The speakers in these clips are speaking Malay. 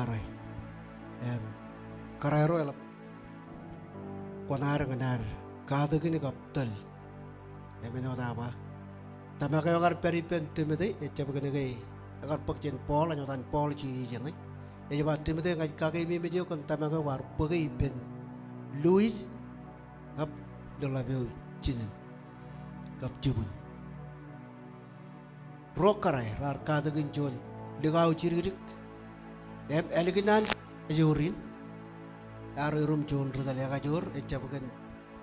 karai. Karai ro elap konar nganar kada gini kaptal. Meno apa? Tama kayo agar peripen timete ecap gini gay agar pakcen Paul anyo tan Paul ci jeni. Ejaba timete ngai kagai mi medio kan tama kayo war pagai pen Louis kap dolabio cinin kap jubun. Rokarai rar kada ginjon ligau ciririk. Eliginan jurin aru rum jon rudal ya kajur ecap gan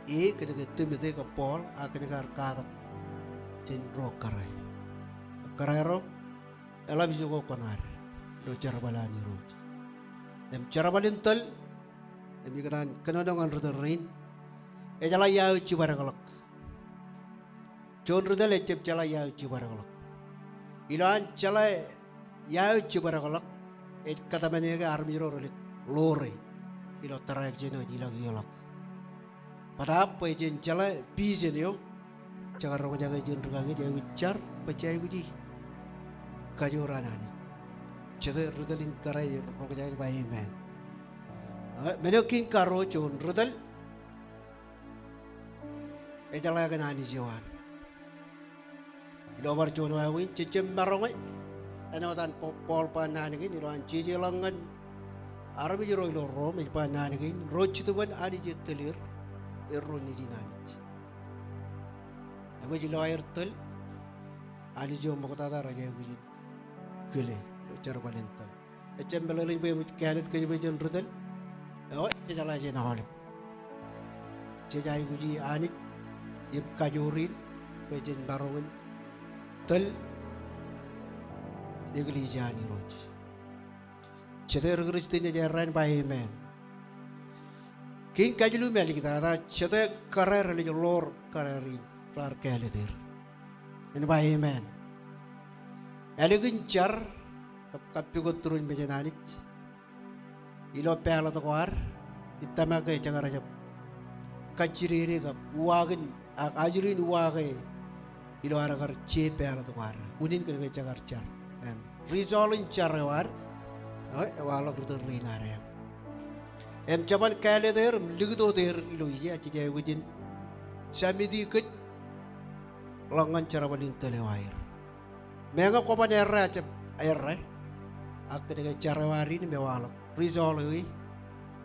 kena timete ka Paul akan kar kada cin rokarai. Karai ro elab juga konar do cara balani ro. Cara balin tel ikanan kenodongan rudal rin jala ya uci baragalak. Jon rudal ecap jala ya uci baragalak. Ilan jala ya uci baragalak. Kata menega army ro rolit lore ilo tarak jeno ilang iolak. Pada apa jen jala pijen yo jangan orang jaga jen rugangi dia ucar percaya uji kajuran ani. Jadi rudalin karai orang jaga bayi men. Menokin karo jon rudal jala kan ani jawan. Ilo bar jon wawin cecem marongai. Ano tan Paul pananigin ilan cici langan arami jero ilo rom pananigin roci tu ban adi jetelir erroni dinanit. Amo jilo air tel adi jo makota ta raja bujin gele cara balental. Ecem belalin pe kalit ke bejon rutel. Oh jala je na hole. Jejai buji anit yem kajurin bejen barongan tel Iglesia ni roji. Cete Kristinya jaran bayi men. King kajulu meli kita ada cete karer li lor karerin lar keledir. Ini bayi men. Elegin car kapi ko turun bejananit. Ilo pela to kwar itama ke jangar aja. Kaciriri ka wagin ajirin wagai ilo aragar ce pela to kwar. Unin ke jangar car. Resolving carewar, walau kita rinare. Caman kaya der, lihat der, ilusi aja jadi wujud. Sambil ikut langan cara balin telewair. Mereka kopan era aja era, aku dengan carewar ini mewalok. Resolve,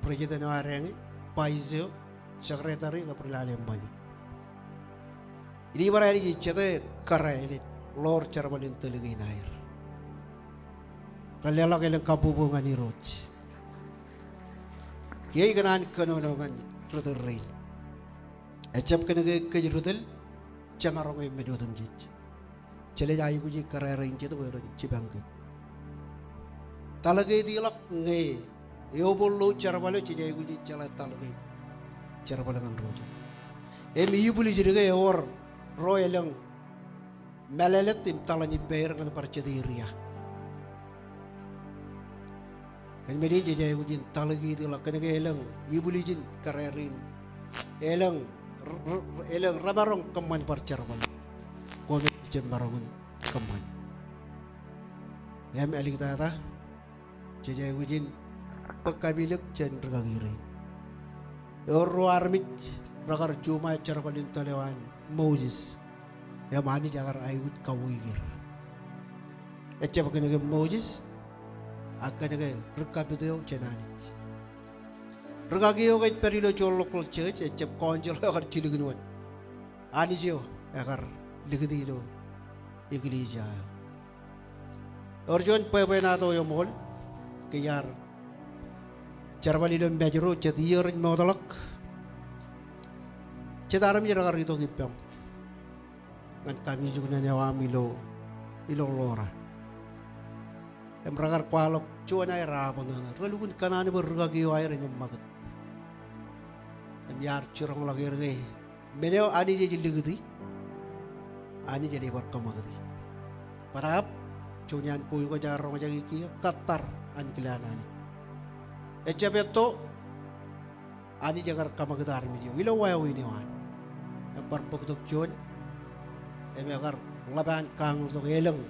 presiden orang ini, paizo, sekretari keperluan bani. Ini berarti jadi karya ini, lor cara balin telewair. Kalau lagi yang kabubungan ni roj, kiai kanan kenonongan rudal rail. Ecap kena kejurutal, camarong yang medodum jit. Cile jaya kuji karai rain jitu baru cibangke. Talagai dilak nge, yo bolu cara balu cijaya kuji cila talagai cara balangan roj. Iu buli jadi or royal yang melelet tim talani bayar kan percaya kan medi jaya ujin talagi itu lah kena elang ibu lijin karerin elang rabarong keman percarban kau jembarongun keman yang elik tata jaya ujin pekabilek jen regagiri oro armit ragar cuma carbalin telewan Moses yang mani jagar ayut kawigir ecap kena Moses akan ada rekapitulasi cenanit. Rekagio kait perilo col local church, ecap konjol agar cilugunuan. Anisio agar ligdilo iglesia. Orjon pepenato yomol kiyar. Carbalilo mbajro cetiyor modalak. Cetaram jeragar itu kipam. Kan kami juga nyawa milo lora. Emragar kualok cuan air apa nana, lalu kan kanan bergagi air yang magat. Yar curang lagi ergai, meneo ani jadi ligdi, ani jadi berkamagdi. Padahal cunyan puy ko jarong jadi kia katar an kilanan. Ecepeto ani jagar kamagdar midio, ilo wayo ini wan. Berpuktuk cuan, agar laban kang untuk elang.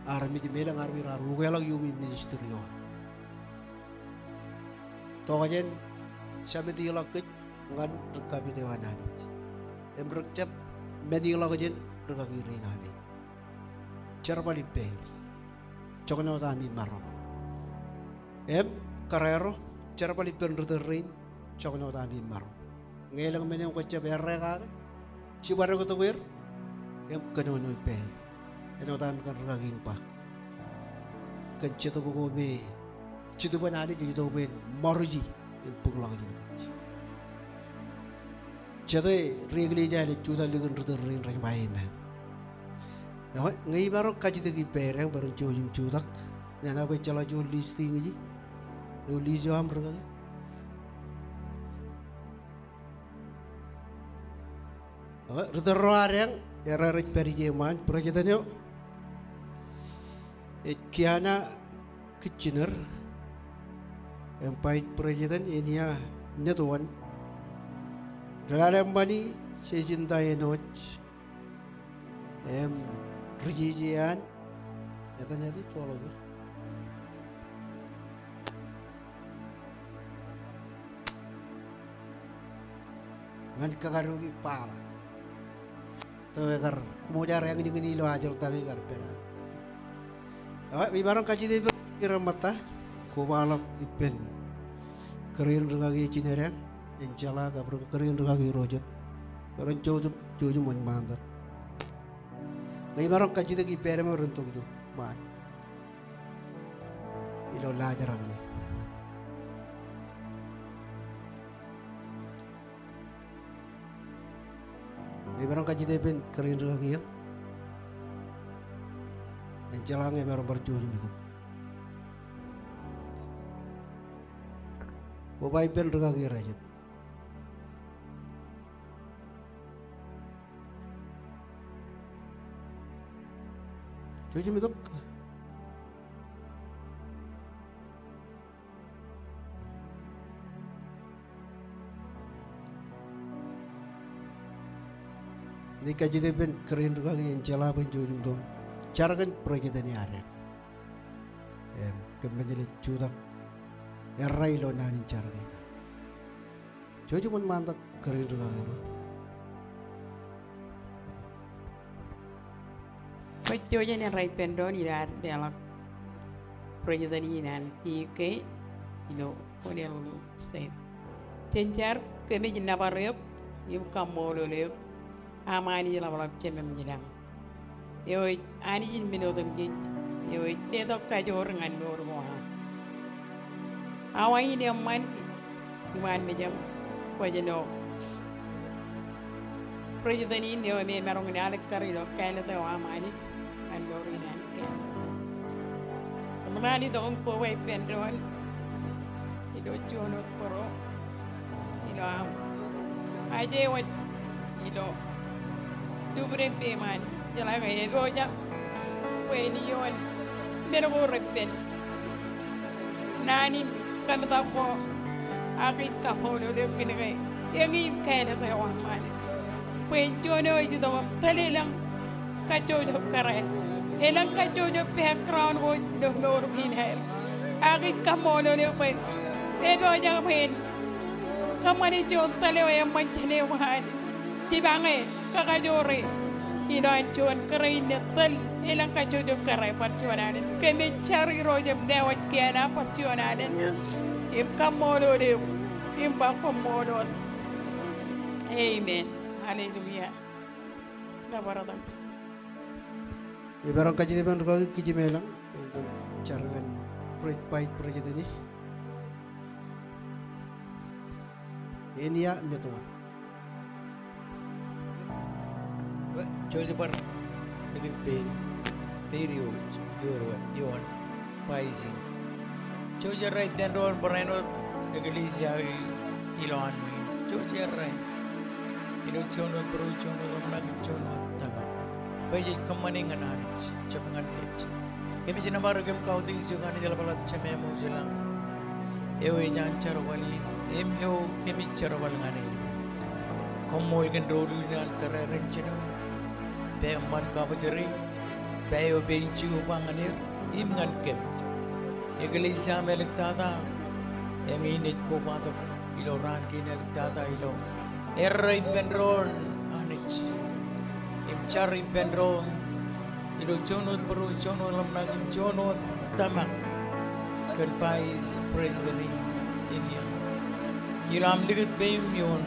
Army di melang army raru, gelang yumi ministerio. tokajen samedi lakit ngan rekabi dewananit em rekcap meni lakajen rekagi rinani cerbali peri cokono tami maro em karero cerbali penruterin cokono tami maro ngelang menyang kocap errega cibare ko tuwir em kanono peri eno tami kan rekagin pa kan ceto buko me ceto banani jadi doben marji em puglakajen kaci ceto regli jale cuda legan ruterin ring bain ngai baru kaji tegi pereng baru jojim cudak nana be cala jo listing ji jo list jo am berga ruterroar yang era rich perijeman projetanyo kiana kitchener empait projetan ini ya netuan dalam bani secintai noc em Rijian, nyata tu colok. Ngan kagarugi pala. Tu agar mujar yang ini lo ajar tadi agar pera. Awak bibarang kaji di kira mata, kubalak ipen. Kerin regagi cinerang, encala kabur kerin regagi rojat. Orang jauh mandat. Ngai marong kaji tegi pere mo runtuk jo man ilo lajar agni ngai marong kaji tegi pen kerin lagi ya en jalang ngai marong berjuang itu bobai pen lagi raja Cuci mituk. Ni kaji deben keren juga yang jala penjujung dong. Cara kan proyek ini ada. Kemudian cudak erai lo nani cara ini. Cuci pun mantap keren juga. Paccio ne rai pendoni da della progetani PK Ponel State. Cencar kami jina barep yum kamolo le amani la balap cemem jidam. Yo ani jin mino dum jin yo ne do ka jor ngan nor mo ha. Awai ne man iman me jam ko jeno progetani ne o me marong ne ale karilo kale to amani Andorinan kan. Kemudian itu umko way pendon, itu jono poro, itu am. Aje wat, itu dubren peman, jalan kaya itu aja. Way niyon, meron repen. Nani kami tahu akit kapon udah kini yang ini kaya itu yang mana. Way jono itu tuh telelang. Kacau jauh keren, elang kacau jauh pihak crown wo dah nor hinher, agak kamu lo pun, itu aja pun, kamu ni jauh terlewa yang macam ni wahan, cibange kakak jore, ini ancuan keren netel, elang kacau jauh keren perjuangan, kami cari rojem lewat kiana perjuangan, im kamu lo deh, im kamu lo, amen, haleluya, nabaradam. Ibarang kaji depan rukagi kiji melang carangan proyek ini ya netuan Choose par dengan period your paising choose right dan doan berano eglisia ilon choose right ino chono peru chono mana chono taga Baik kemaning anak, cepat ngantit. Kami jenama baru kami kau tinggi sukan di dalam balap cemeh muzilam. Ewe jangan cara wali, eo kami cara wali ngane. Kamu ikan dulu dengan kerja rencana. Beman kau berjeri, beo benci upanganir, im ngan kem. Egalisa melek tata, Yang init ko patok ilo ran kinel tata ilo. Erray benron anich. Imchar benron. Ilo chonot baru chonot lam nagim chonot tamak. Kan Vice President India. Ilam ligat bayim yun.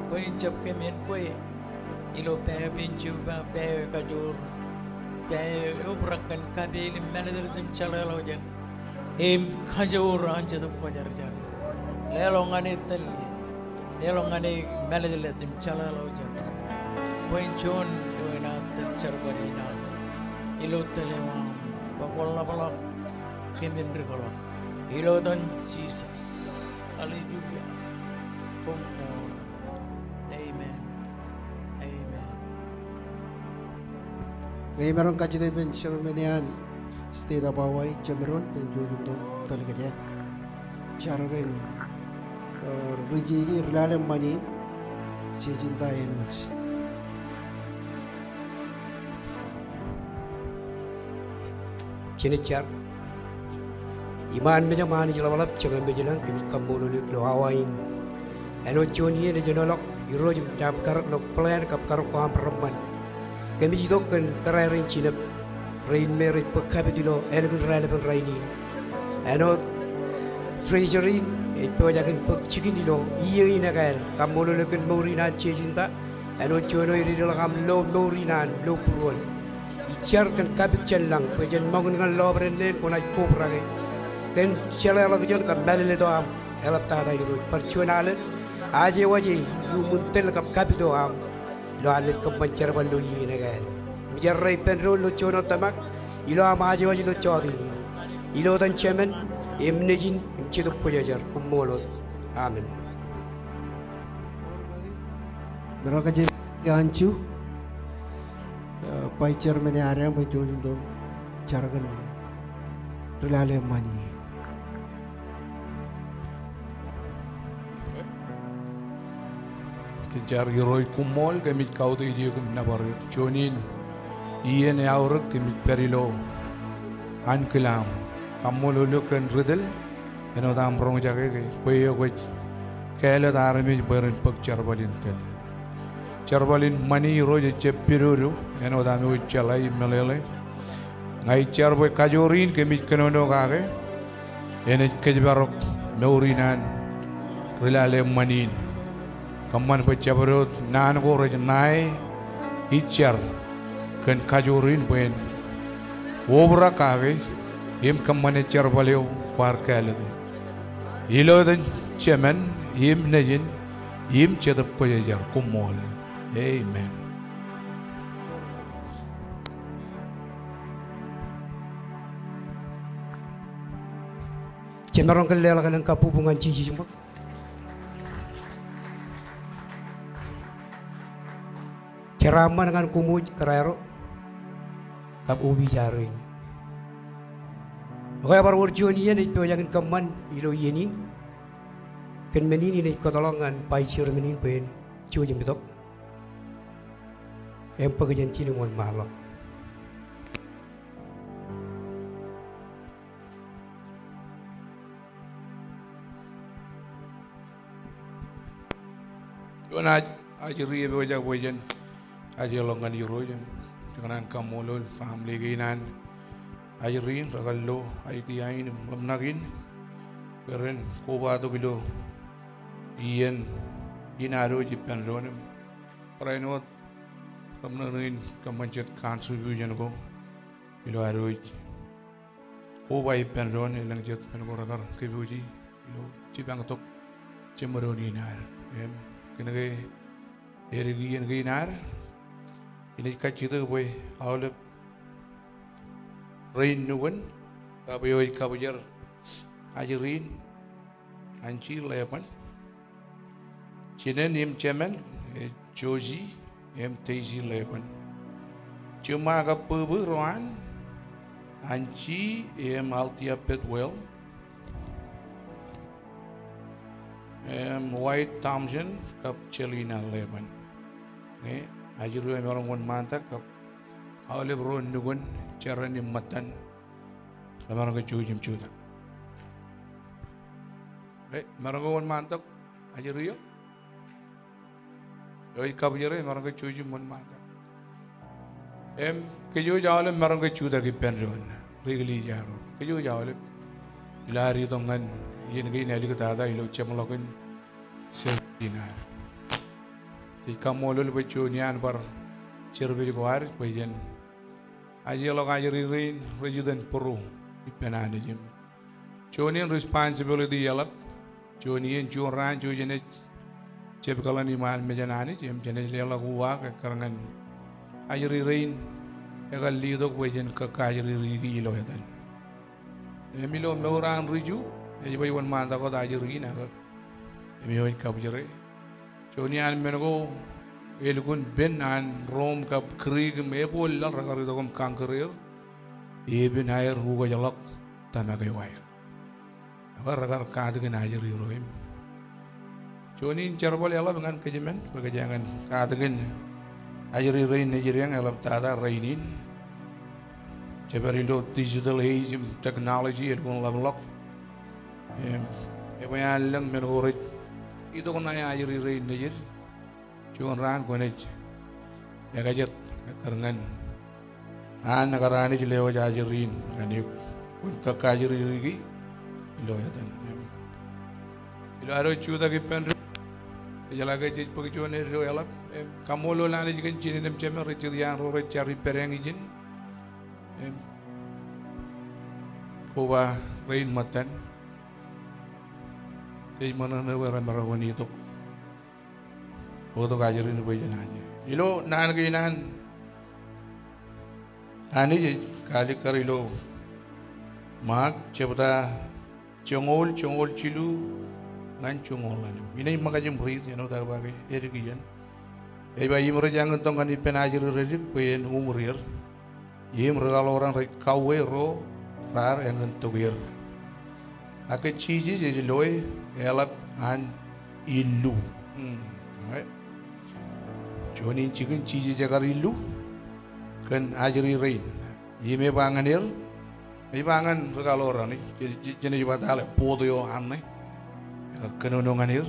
Poin chap ke men poe. Ilo pe pinchu ba pe kajur. Pe ubrakan kabil manager tim chalalo jang. Em kajur anja tu pajar jang. Lelongane tel. Lelongane manager tim chalalo jang. Poin chon ina tel charbari na. Ilo telewa. Bakola balak kemen berkola. Ilo dan Jesus. Hallelujah. Amen. Amen. May meron ka dito ben Shermanian state of Hawaii Cameroon ben jujum talaga dyan. Charagain rigi rilale mani cinta enut. Cinicar iman meja mani jalawalap cuma mejalan kami kamu lulus lo Hawaii. Eno Johnny ni jenolok iro jam karak lo plan kap karak ko am perempuan. Kami jidok kan terakhir Cina rain merit pekabitilo elegun relevan raini. Eno treasury itu jagan pekcikin dilo iya ina kael kamu lulus kan morina cinta. Eno Johnny iri dalam kam lo morina lo pruan. Icar kan kabit celang pejan bangun kan lo berenden ko naik kopra ke. Kan cela lo kejon kan balile do am elap tada iro percualan aje waje yu muntel kap kapito am lo anet ko pancer ballo yi ne gal mijarray penro lo chono tamak ilo am aje waje lo chodi ilo dan chemen emnejin imchedo pojajar kumolo amen. Meron ka dyan ganchu pai chairman area ben jujum do charagan rilale mani. Tijar giroi kumol kemit kau tu iji kum nabar jonin iye ne auruk kemit perilo ankilam kamol ulukan ridel eno dam rong jage ke koyo koch kele darmi berin pek charbalin mani roje chepiruru eno dam u chalai melele ngai charboy kajorin kemit kenono kage ene kejbarok meurinan rilale manin kaman pecabarut nan goraj nai ichar kan kajurin pen obra kage im kaman ichar baleu par kalade ilo dan cemen im nejin im cedap pejajar kumol. Amen. Cemerong kelel kalang kapu bungan cici jumpa. Ceramah dengan kumuj kerero kap ubi jaring. Oke baru urjun ini itu jangan keman ilo ini kan menini ni kotolongan pai cir menin pen cuci jam betok. Pekerjaan Cina mohon maaf. Tuan aja riye beja bejan aja longan yuro jam dengan kamulul family ginan aja rin ragallo aja tiain lemnagin keren koba tu bilo ian inaro jipan ronem perenot lemnagin kemencet contribution ko bilo aroj koba jipan ron ilang jet penko ragar kebuji bilo cipang tok cemeroninar kenege erigi en ginar ini kacito boy awle rain nuwen kaboy kaboyer ajirin anchi lepan chinen im chemen joji em teji lepan cuma ka pebu roan anchi em altia petwell White Thompson kap Chelina Leban. Ne, ajiru yang orang pun mantap kap awalnya beron dugun cara ni matan, lama orang kecuci cuda. Marang wan mantak aja rio. Yoi kabujere marang cuci mon mantak. Kejo jawale marang cuda ki penjon. Rigli jaro. Kejo jawale ilari tongan yen gay nali katada ilo chemolokin dinar. Ti kamolol becho nian par cerbe ko ar pejen. Aja lo aja rin rejudan peru ipenane jim. Chonian responsibility yalap. Chonian churan chujene cebkalan iman mejanani jem jene lela kuwa karangan aja rin egal lido pejen kakajri rigi ilo hedan. Emilo meoran riju Ejibai wan manta ko aja rin aga. Emi hoy kabjere. Chonian mengo elgun ben an Rom kap krig mebol la rakari dogom kankerir. Eben air hugo jalak tamaga wair. Agar rakar kadegen aja riroim. Chonin charbol yala dengan kejemen bagajangan kadegen aja ririn nejeriang elap tada rainin. Cebarindo digital age technology elgun lablok. Ebayan lang menurut itu kan ayah ajari rain aja, cuma ran konej, ya kajet karangan, nagaran itu lewa ajarin, kan yuk, kun kakajari lagi, lo ya tan, ilo aro cuda kipen, terjala kajet pergi cuma nero yalap, kamu lo lari jikan cini nem cemer receri yang ro cari pereng izin, kowa rain matan. Jadi mana negara merawan itu, foto kajirin itu baca nanya. Ilo nan kainan, ani kali kerilo, mak cepta congol cilu, ngan congol lagi. Ini makanya berit, ya, tak pakai, jadi kian. Bayi mereka jangan tongkan di penajir rejik, pengen umurir. Ia mereka orang kau ro, rar yang entugir. Akan cici jadi loy, elap an ilu. Jonin cikin cici jagar ilu, kan ajari rain. Ia mebangan il, mebangan regalo orang ni. Jenis juga tak le, podo yo aneh. Kenunungan il,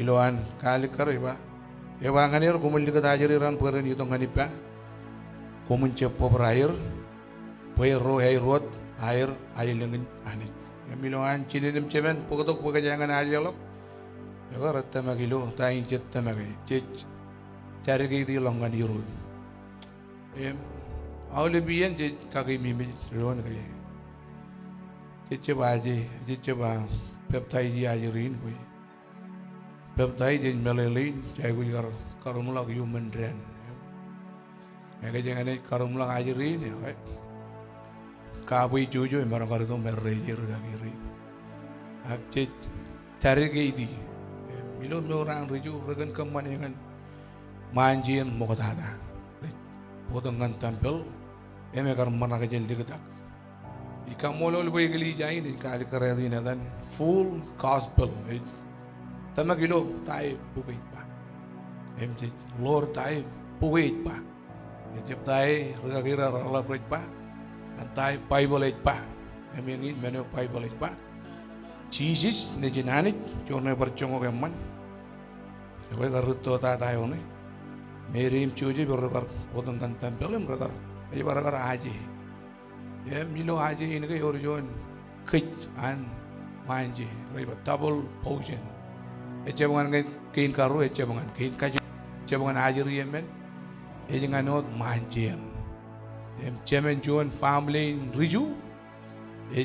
iloan kali keriba. Mebangan il, kumul dekat ajari ran peran itu nganipa. Kumun cepo berair, peiro air rot. Air lengin aneh. Miloan cini dem cemen pokok jangan aja lok. Ya kau rata magilo, tain cet tamagai, cari gigi longan diurut. Awal lebihan cet kaki mimi ruan kaya. Cet coba peptai dia ajarin kue. Peptai jen melelin, cai kue karumulak human drain. Mereka jangan karumulak ajarin ya. Kabui jojo yang barang itu merejir kiri. Akcet cari gigi. Milon orang reju regan keman yang manjian mau kata. Potongan tampil, mereka mana kajian diketak. Ika molo lebih geli jain kali kerja dan full gospel. Tama kilo tai bukai pa. Emcet lor tai bukai pa. Ejep tai rega kira rala bukai pa. Antai Bible pa, kami ingin menu Bible pa. Jesus ni jenani, cuma bercungok keman. Kau karuto tatai oni. Merim cuci berkar potong tantan pelem berkar. Ini berkar aja. Ya milo aja ini ke orjon kit an manje. Riba double potion. Ecebangan kain karu, ecebangan kain kaju, ecebangan aja riemen. Ejengan not manje. Cemen juan family riju,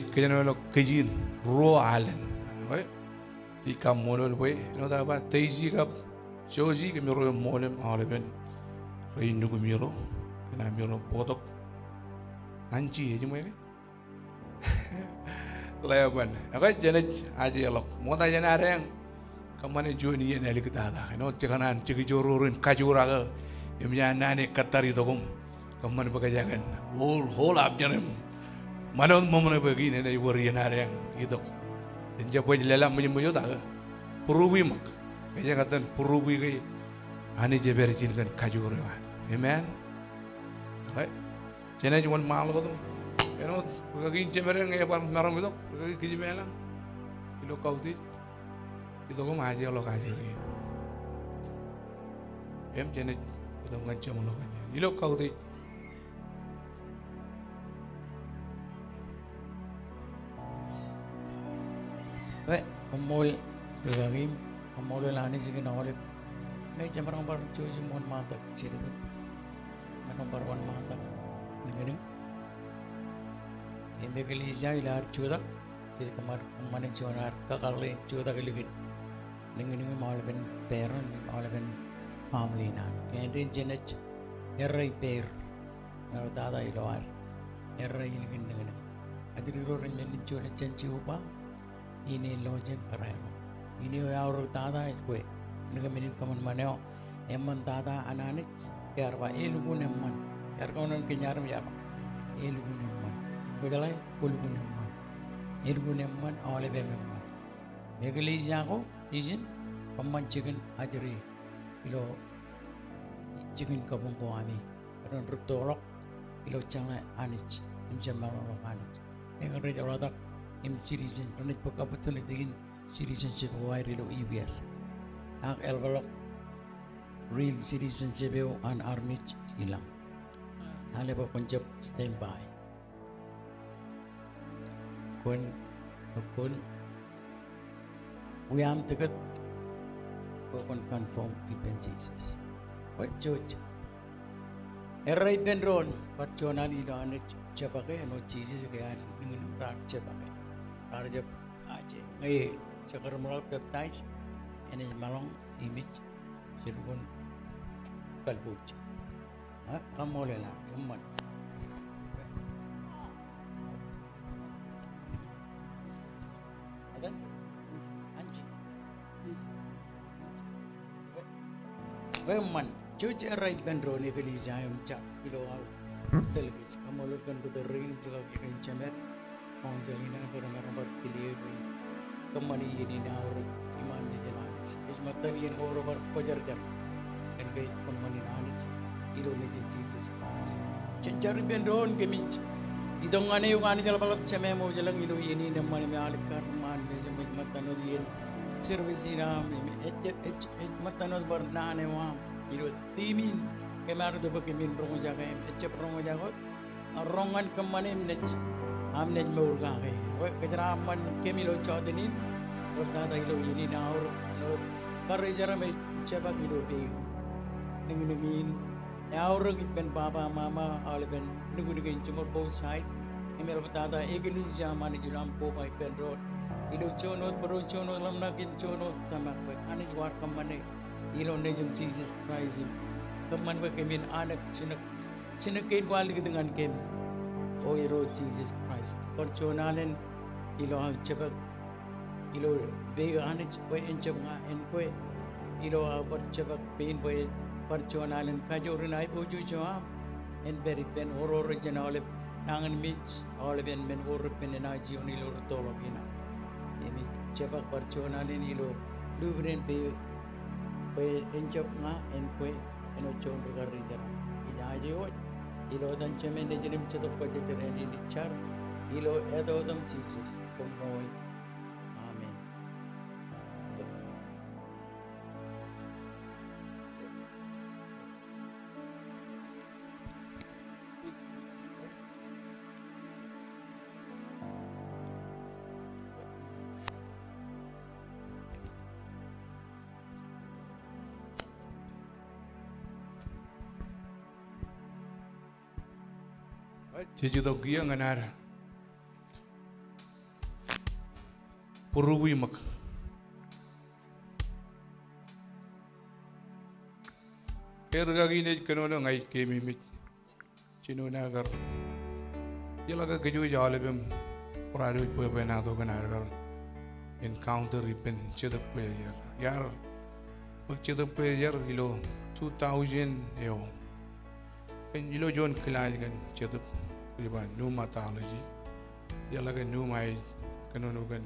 kerana lo kejin ro alen, di kamolol boy, no tak apa, teisi kap, joji kemiro molem alen, rindu kemiro, kena miro potok, anci aja mereka, leban, agak jenis aja lo, mau tanya nareng, kemana jual ni yang kita ada, no cekanan cekijorun kajuraga, yang nane katari tokum. Kaman bagajangan, whole abjanem, mana mana begini ni warian hari yang itu, Injak boleh lelam menyembunyi tak? Perubi mak, kerja katan perubi ke, ane je berjin kan kaju orang, amen. Right? Cina cuma malu tu, Pero kagin cemere ngaya par maram itu, kagin kiji melang. Ilo kau ti, itu kau maji Allah kajiri. Jenis itu ngancam Allah kajiri. Ilo kau ti. Baik, kemul beragam, kemul lani segi nawalip. Ngai cemerang par cuci mon mata ciri kan. Mereka parwan mata, negeri. Ini begilisnya ilar cuda, jadi kemarin cuanar kakakle cuda keligin. Negeri malah ben parent, malah ben family nan. Kemudian jenis errai pair, kalau tada iluar, errai iligin negeri. Adiri orang yang cuda cenci upa. Ini lojem karena ini orang tada itu, negeri ini kaman mana emman tada ananik kerja elugun emman, kerja orang kenyaram japa elugun emman, kodalai elugun emman, elugun emman awalnya emman. Megali jago izin kaman chicken ajari ilo chicken kabung kami, orang rutolok ilo cangla anis, imjamal anis. Megari jawab citizen, tunit pagkaputunit digin citizenship wire ilo EBS. Ang elbalok real citizenship yo an army ilang. Hale pa kunjab standby. Kun uyam tiket kun confirm ipen Jesus. What judge? Eray benron parchona ni doan chapake no Jesus kaya ningun rar chapake. Arjab aje ngai sakar mulak baptize ene malong image silbun kalbuj ha kamolela semmat adan anci Weman cuci right bendro ne kali jayam cha kilo telgis kamolot kan bedarin juga kikan cemer Konselina orang-orang berkeliling kembali ini naur iman di jenis. Ismatan yang orang berkojar-jar dan ke kembali nanis Indonesia Jesus Christ. Cari bendron keminc. Idongan yung ani jalan balap cemeh mau jalan ilo ini namanya mealik karman besok ismatan odiin service ina ismatan od bernane wam ilo timin kemarin tu berkemin rongo jaga ecep rongo jagot rongan kembali menec. Amne mau gawe, kejeraman kemilo cawdenin, berkata ilo ini naur, ilo karejara me coba kilo bego, nengin, naur ben bapa mama, awal ben nunggu cuma both side, emel berkata egeli zaman itu lampu baik ben road, ilo conot baru conot lam nakin conot tamak baik, ane juar kemana, ilo nejum Jesus Christ, kemana baik kemin anak cinak kain kuali dengan kem. Oh iro Jesus Christ. Perconalan ilo ang cepat ilo bega ane cepat encap nga enkwe ilo abar cepat pain boy perconalan kajorin ay boju joa en beri pen horror jena oleh tangan mitch oleh ben horror pen energy on ilo tolong ina. Ini cepat perconalan ilo lubren boy encap nga enkwe eno chon berkarida. Ina aja ilo dan cemen de jenim cetok pada teren ini car ilo edo dam Jesus pomoy amen Jejudo kia nganar Puruwi mak Kerga gini kenono ngai kemi mit Cino nagar Jalaga keju jale bem Puradu ipo benado nganar gar Encounter ipen cedak player Yar Pag cedak player ilo 2000 yo Kan ilo John Kilaj kan cedak Iban pneumatology, dia lagi pneumai kenonugan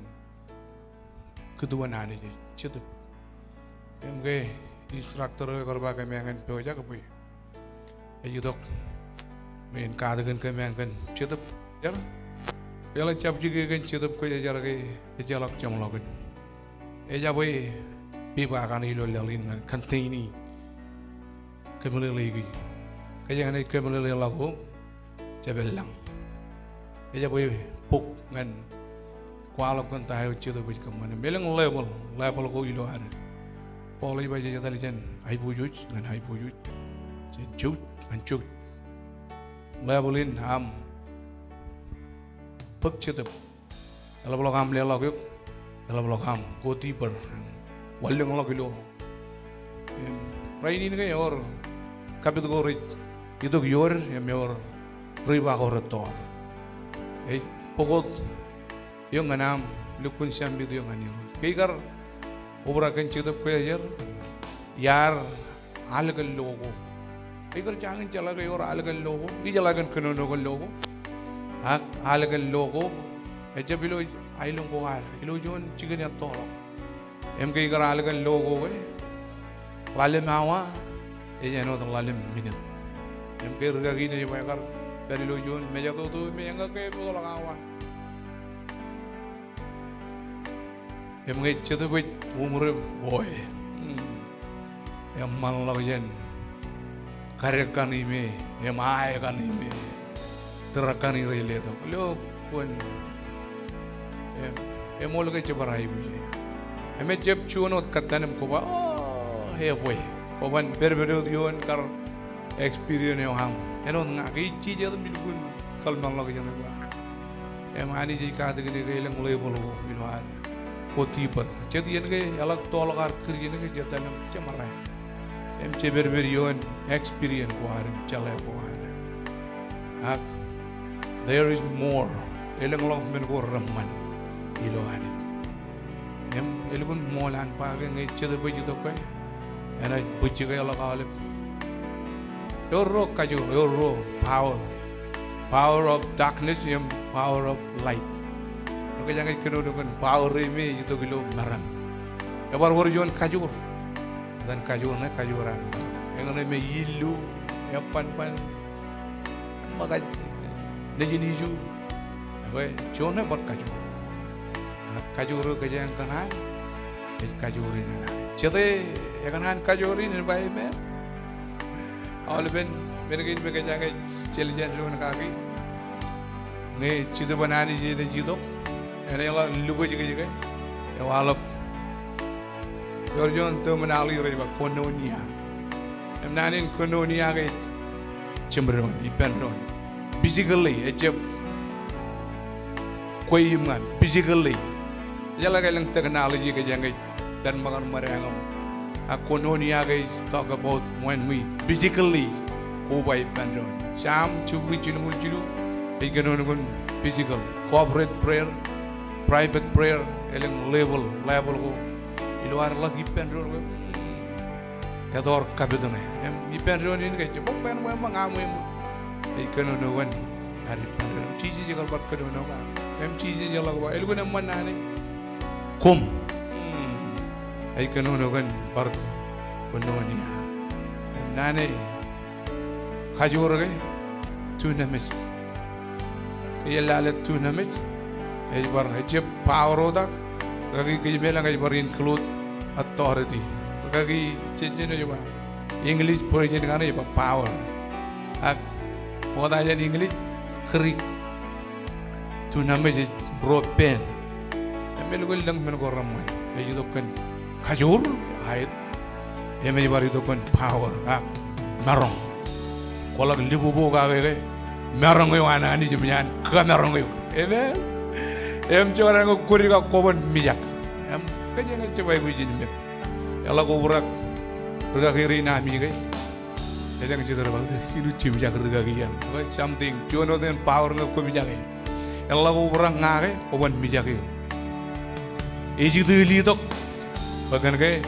kedua nani je, cetup. Emge instruktur korba kami akan pewaja kepuy. Ayo dok, main kadagan kami akan cetup Ya, kalau cap juga kan cukup kau jarak ke jalak jam lagun. Boleh biar akan ilo lalin kan kantin ini kembali lagi. Kerja ni kembali lagu cebelang. Boleh puk kan kualap kan tahu cukup biji kemana. Belang level kau ilo ada. Pola ibu jadi tadi jen hai bujut kan hai bujut, jen cut kan cut. Levelin ham pek cukup. Kalau belum ham lelak yuk, kalau belum ham koti per, walang lagi lo. Rai ini kan yor, kapit gorit, itu yor yang yor riba goret tor. Pokok yang ganam lukun siam itu yang ganir. Kikar obra kan cukup kaya jar, yar algal logo. Kikar jangan jalan kaya yor algal logo, di jalan kan nono logo. Algal logo, aja bilo ailung kohar, ilo jon chicken yang tolong. Kaya kar algal logo lalim hawa, no lalim minit. Kaya rugagi na yung kar dari lo jon, meja tu meja kaya bolak hawa. Yang itu buat umur boy, yang malah jen karya kan ini, yang ayah kan ini, terakan ini relate. Lo pun, yang mau lagi coba raih buji. Yang macam cuanot katanem kuba, boy, kawan berbeda dion kar experience yang ham. Yang orang ngaji cija tu bilkul kalau malah lagi jen kuba. Yang ani jika ada gini gaya yang mulai bolu biluar. Koti per, jadi yang ke alat tolak kerja yang ke jatuh dalam cemarai. Berberion experience kuarin, calai kuarin. There is more. Elang long menko ramman, ilohanin. Elakun molan pakai ngecet baju tu kau. Enak baju kaya alat alip. Yoro kaju, yoro power of darkness, power of light. Kaya jangan kena dengan power ini itu kilo marang. Kabar warjuan kajur dan kajurnya kajuran. Yang ini ilu, ya pan maka nejiniju. Apa? Jono berkajur. Kajur kerja yang kanan, kajurin anak. Jadi yang kanan kajurin yang baik men. Awal ben kerja yang celian dulu kaki. Ni citu banani jadi citu. Ini yang lugu juga, yang walap. Orang tu menali orang kononia. Menanin kononia ke cemberon, ipenron. Physically, aja kuiman. Physically, jalan yang teknologi ke jangan dan makan mereka. Kononia ke talk about when we physically kubai ipenron. Sam cukup cuma culu, ikan orang physical, corporate prayer. Private prayer, elang level ko. Iluar lagi penron ko. Ya dor kabidone. Penron ini kaya cepat pen mengamu emu. Ikan orang hari penron. Cici jagal bar kadone ko. Cici jagal ko. Elu ko naman nani. Kum. Ikan orang bar kononia. Nani kajur ke. Tunamis. Iyalalat tunamis. Ejbar ejep power otak, kaki kejemelang ejbar include authority, kaki cincin juga English version kan ejbar power, orang yang English kerik, tu nama je bropen, emel gul lang mengoraman, ejito kan kajur, ayat, ejbar itu kan power, marong, kalau libu buka ke, marong yang mana ni jemujan, kamarong yang, emel. Cuma orang kuri kau kawan mijak. Kerja yang coba ibu jadi mijak. Kalau kau berak kiri nami ke, jangan cerita apa. Sini cip mijak kian. Something. Cuma orang power nak kau mijak. Kalau kau berak ngake, kawan mijak. Iji tu lihat, bagan ke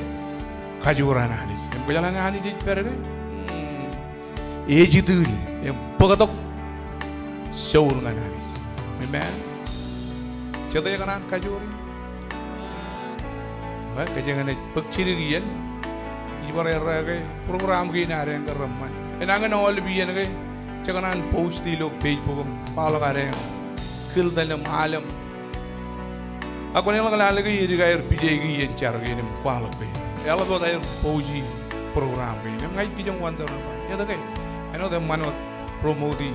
kajuran ani. Yang berjalan ani jadi pergi. Iji tu yang pagatok show dengan ani. Memang. Cerita yang kanan kajur, kerja yang pekcirian, ibarat raga program gini ada yang keraman. Enaknya awal biar naga, cakaran post di log page pun, pala kare skill dalam alam. Aku ni lang lagi iri gair PJ yang cara gini kuala pe. Ya Allah buat air pauji program pe. Ni ngai kijang wantar apa? Ya tak kai. I know the manot promoti.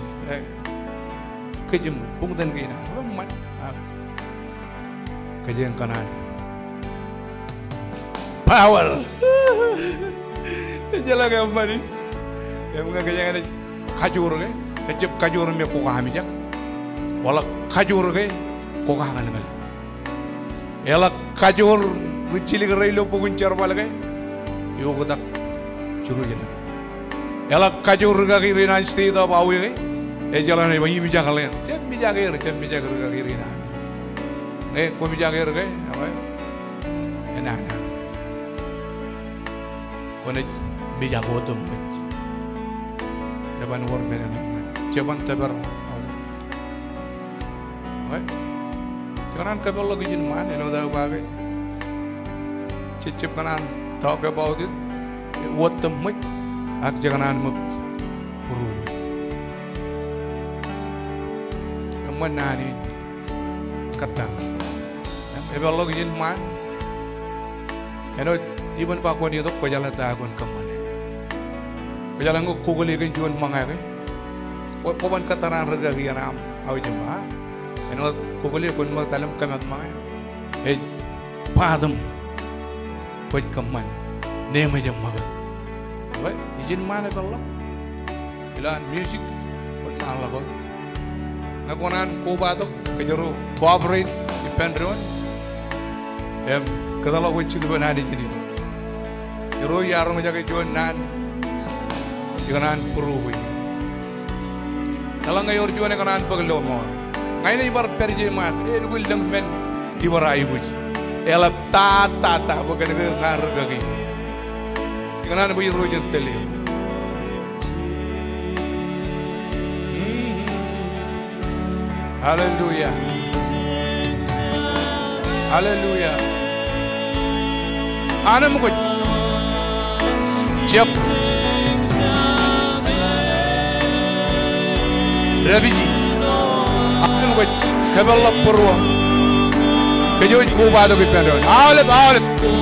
Kejam bungtan gini. Apa man? Kejang kanan. Power. Jalan gambar ni. Yang mungkin kejang ada kajur ke? Kecep kajur me ko kami jak. Wala kajur ke? Ko kangan ngal. Ela kajur ricili ke relo puguncar balagai. Yo godak churu jena. Ela kajur ga kirina state of awe ke? Jalan ni bagi bijak kalian. Cem bijak ga kirina. Ko bijak ke? Apa? Enak. Kone bijak otum. Jaban war mena nama. Jaban tabar. Kanan kabel lagi jen man, you know that bagai. Cicip kanan talk about it. What the mic? Ak jangan muk puru. Kaman nari kata. Kabel lagi jen man. You know, even pak kau ni tu kajalan takun kaman. Kajalan ko kuguli kan jual mangai. Kau ban kataran harga kian am awal jemaah. Ano kuguli kun magtalam kami at mga padam pwede kaman nema jang magat okay ijin man ito Allah ilan music pwede mahal ako nakunan ko ba ito kajaro cooperate depend ron kadala ko chido ba nadi jini ito jaro yarong jaga juan nan jikanan puruwi nalang ngayon juan kanan paglaw mo ngayon na ibar perjeman, nugul lang men ibar ayuj, elap ta, baga ngargagi, tingnan na ba yung rojan teli? Hallelujah, Hallelujah. Ano mo ko? Jep, Rabiji. Kabel purwa kejuj ko bado ke pendon alep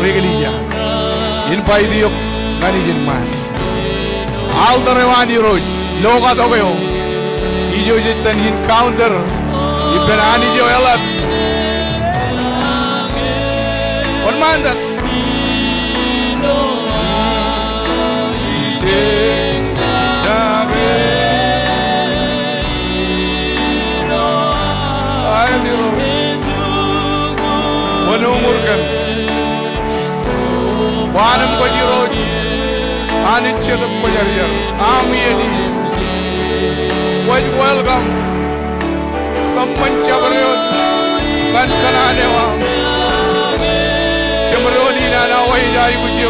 regelia in pai dio ngani jin man al darewani roj loga to go ijo jitan encounter iberani jo elap on mandat menumurkan wanam kajiroj anit chelam kajarjar amiyani welcome kamman chabaryo kan kanane wa chabroni na wai jai buji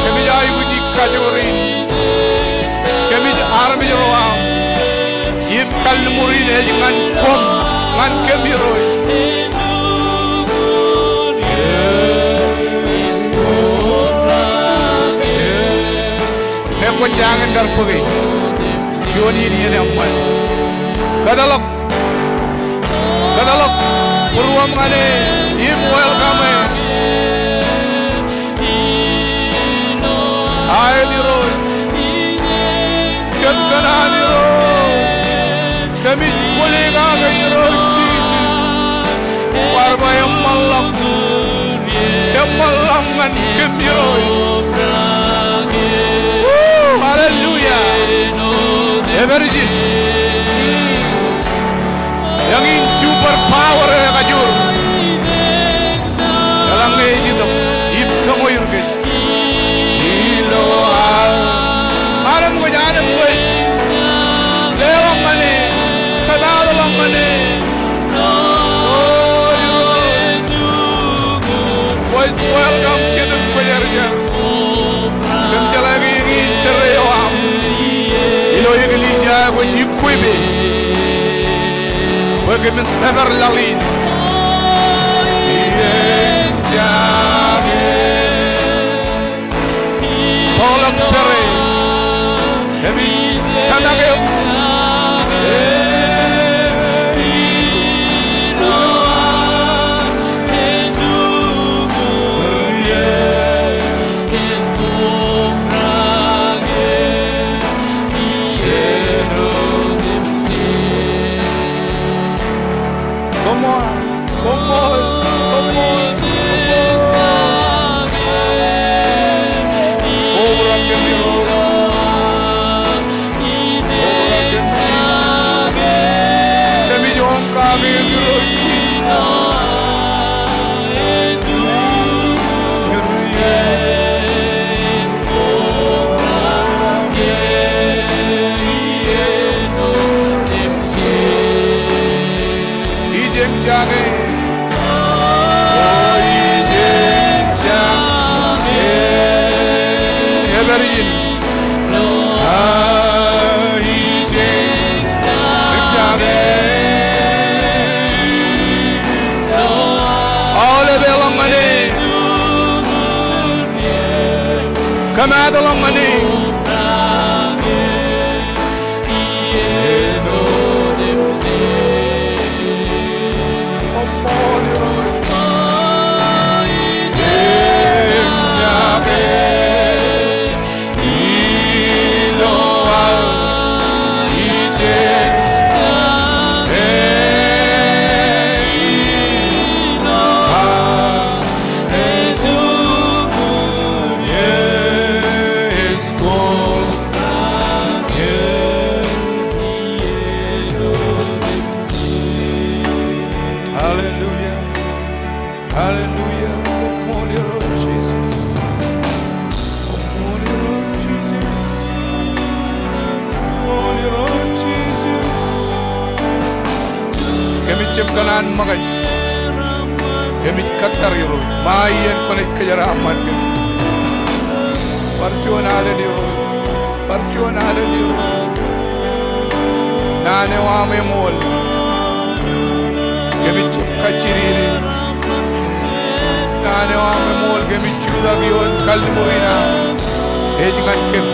kemi jai buji kajori kemi armi jawa yim kal murin ejangan kom ngan kemi roj Aku jangan darpagi, Joni ni ada amal. Kadalok, peruam kane, im welcome. Ayo diroj, jatkan diroj, kami kolega diroj Jesus. Warba yang malam kan kefiroj. Hallelujah. Emergis. Yang in super power yang kajur. Dalam ni itu, itu kamu yang guys. Iloha. Alam ko jangan ko. Lewang mani, kadang lewang mani. Welcome to the prayer. Lagi ini terlewat. Ilo iglesia wajib kuibe. Bagaimana sabar lalin. Tolong tere. Kami tanah Come out along my knee. Kanan magas, kami katar yoro, mayan panik kejara aman kan. Perjuangan ada di yoro, perjuangan ada di yoro. Nane wame mol, kami kaciri, nane wame mol kami cuda gion kalmurina, ejikan kem,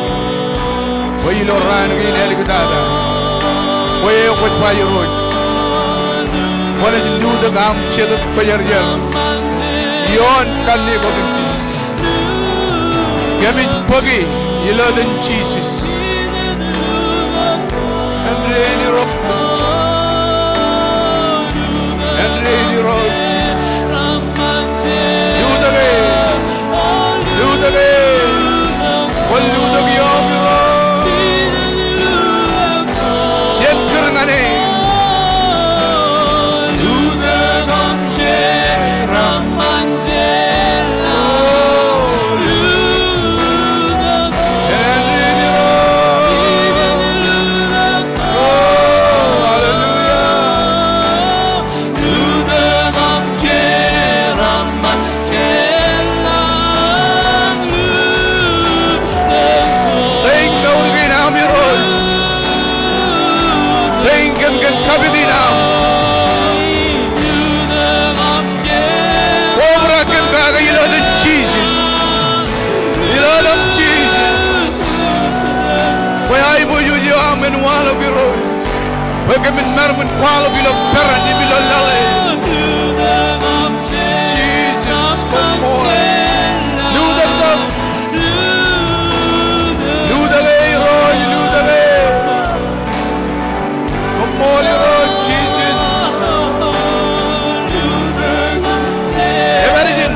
woi loran gini ada kita ada, woi okut bayu roj. Wana jinduda gam chedat pajarjar yon kanni bodin cheese gamit pagi yiladan cheeses and rainy roads ludage waludage yomiro shetkirngane Wala biro, bagaimana min marmun wala bilo peran di bilo lale. Jesus, come on, ludale, Roy, ludale. Come on, Roy, Jesus. Everything.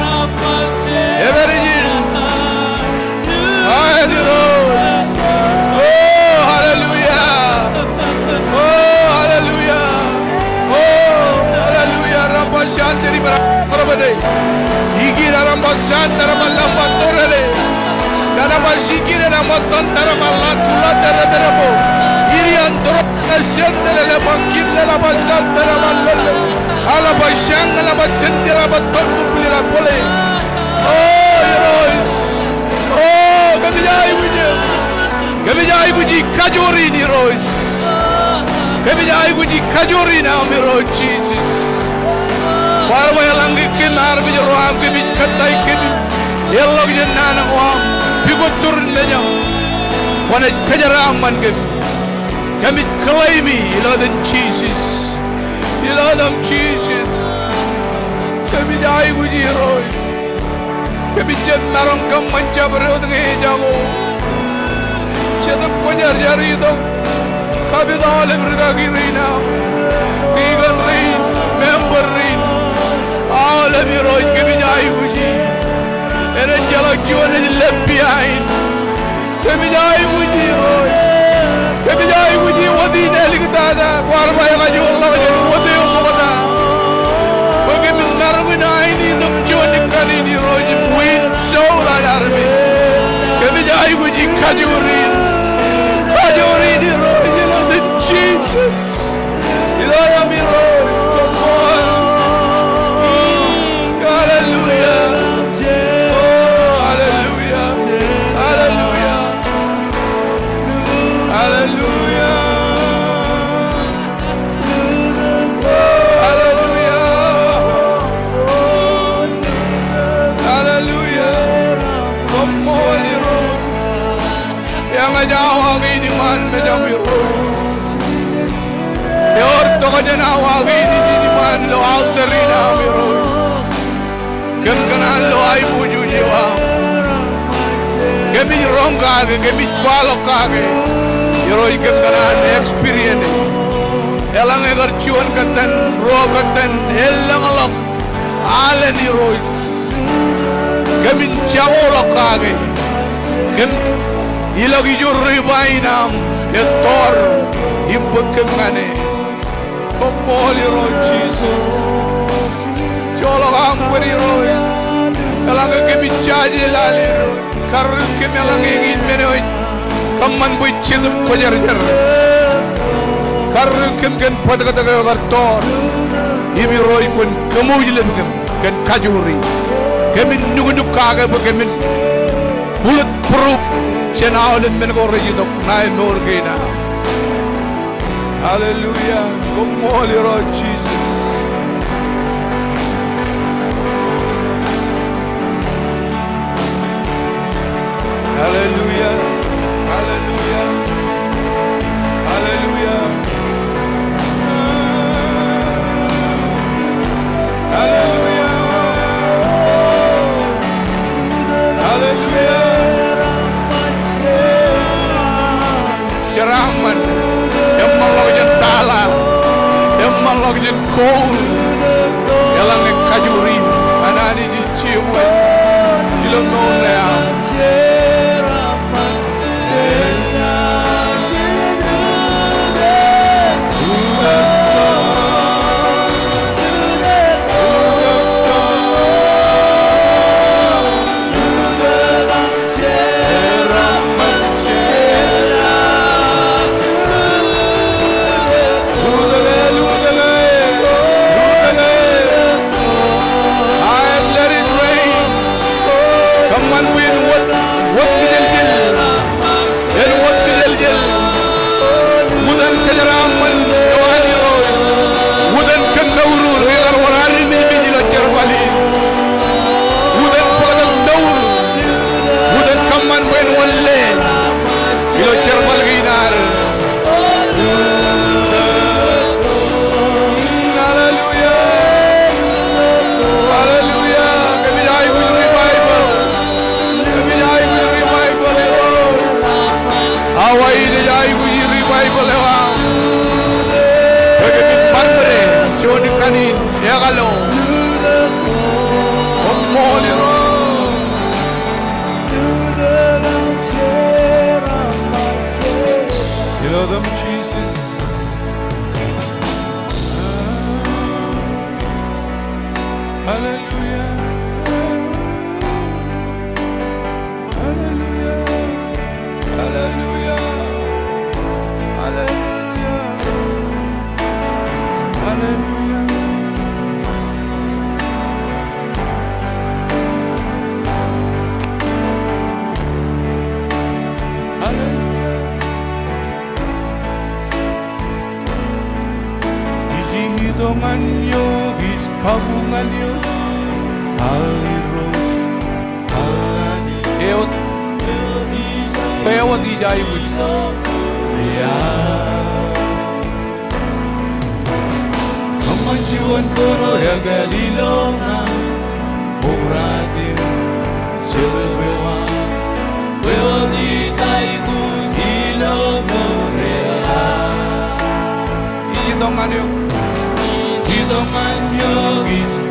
Ay, Roy. Shantari Barabade, Igira Santara Malamba Torre, Danabashikira Ramotantara Malakula Terrabo, Irian Torre, Santara Makilla Basantara Malole, Alabashanga Labatentera Batopula Pole. Oh, heroes! Oh, Gabijai Buji Kajori heroes. Gabijai Buji Kajori now, hero Jesus. Warway langi kinar bi roam ke bi katai ke bi yello bi nana wam bi ko turun meja wana kajara man ke kami claimi Lord Jesus kami dai buji roy kami jenarong kam manca berod nge jago chedap kojar jari do kami dale bergagi rina tigan rin member rin Miroj kami jai puji. Ere jalak jiwan lebih ain. Kami jai puji Roy. Kami jai puji wadi dali kita ada. Kuarba yang aja Allah jadi wadi yang kita. Bagi mengar menaik ini untuk jiwan kali ini Roy win show larami. Kami jai puji kajurin. Kajurin di Roy jelas Jesus. Ilahi Roy. Lo alterina miro, kan lo ay puju jiwa, kami ronga ke, kami balok ke, miro ikan kanan experience, elang egar cuan katan, roh katan, elang alok, alen miro, kami jauh lok ke, kami ilag ijur ribainam, etor, ibut kemane. Holy Lord Jesus, Jolo Ampuri Roy, Alanga kemi charge lali, Karus kemi alanga ingin menoi, Kaman bui chidum kojar jar, Karus kem ken pada kata kartor, Ibi Roy pun kamu jilam ken kajuri, kemi nuguduk kaga kemi bulletproof, cenau dan menegor jitok naik morgena. Hallelujah. Come Holy Lord Jesus. Hallelujah. Hallelujah. Hallelujah. Hallelujah. Hallelujah. Ceraman. Emang lagi kau, elang kajuri, anani ciuman, ilmu nolnya.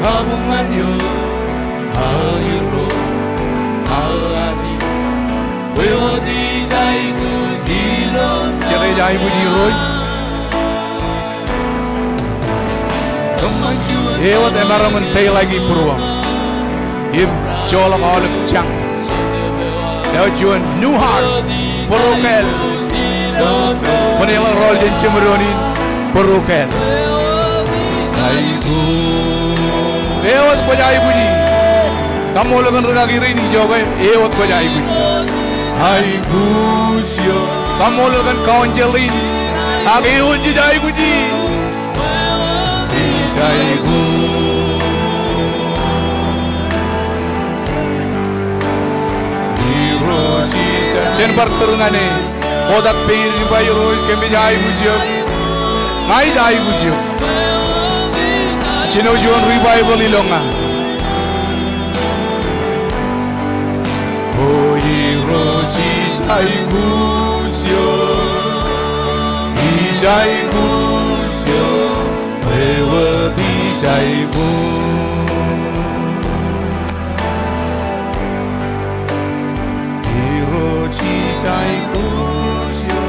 Kabungan yo Jadi jai puji roy. Ewat emaraman tay lagi peruang. Im jolok olak cang. Now juan new heart perukel. Menyelang rol jen cemeronin perukel. Ewat bajai puji. Kamu lakukan rendah kiri ini jawab. Ewat bajai puji. Hai Gusyo. Kamu lakukan kawan jelin. Agi unji jai puji. Isai Chen barterungane odak peir ni bayo roy kembe jai bujio ngai jai bujio chino jon revival ilonga oi roji sai bujio isai bujio ewa di sai Isai kusyo,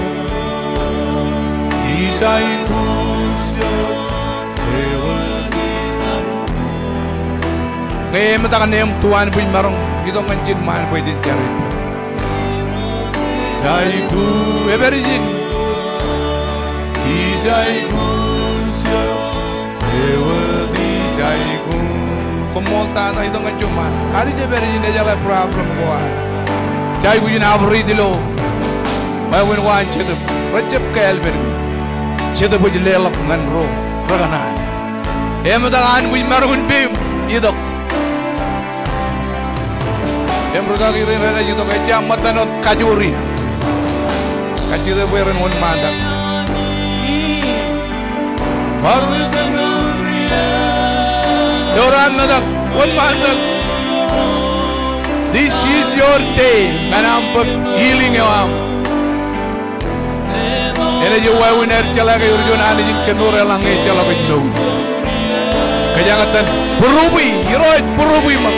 Isai kusyo, ngayon matakan na yung tuwan po yung marong ito ang kancin mahal po yung cari Isai kusyo, eberijin Isai kusyo, Isai kusyo kumonta na ito ang kancin mahal hari eberijin na jala problem ko Jai bujin avri dilo, mawin wan cedep, recep kelber, cedep bujin lelak nganro, raganan. Emudangan bujin margun bim, idok. Emrugagi rena jito kecam matanot kajuri, kacire beren mon mandak. Doran madak, mon mandak. This is your day, manampak healing awam. Ene je wawiner chala ke urjon ani jin kenur elang e chala ke no. Kajangatan berubi, heroit berubi mak.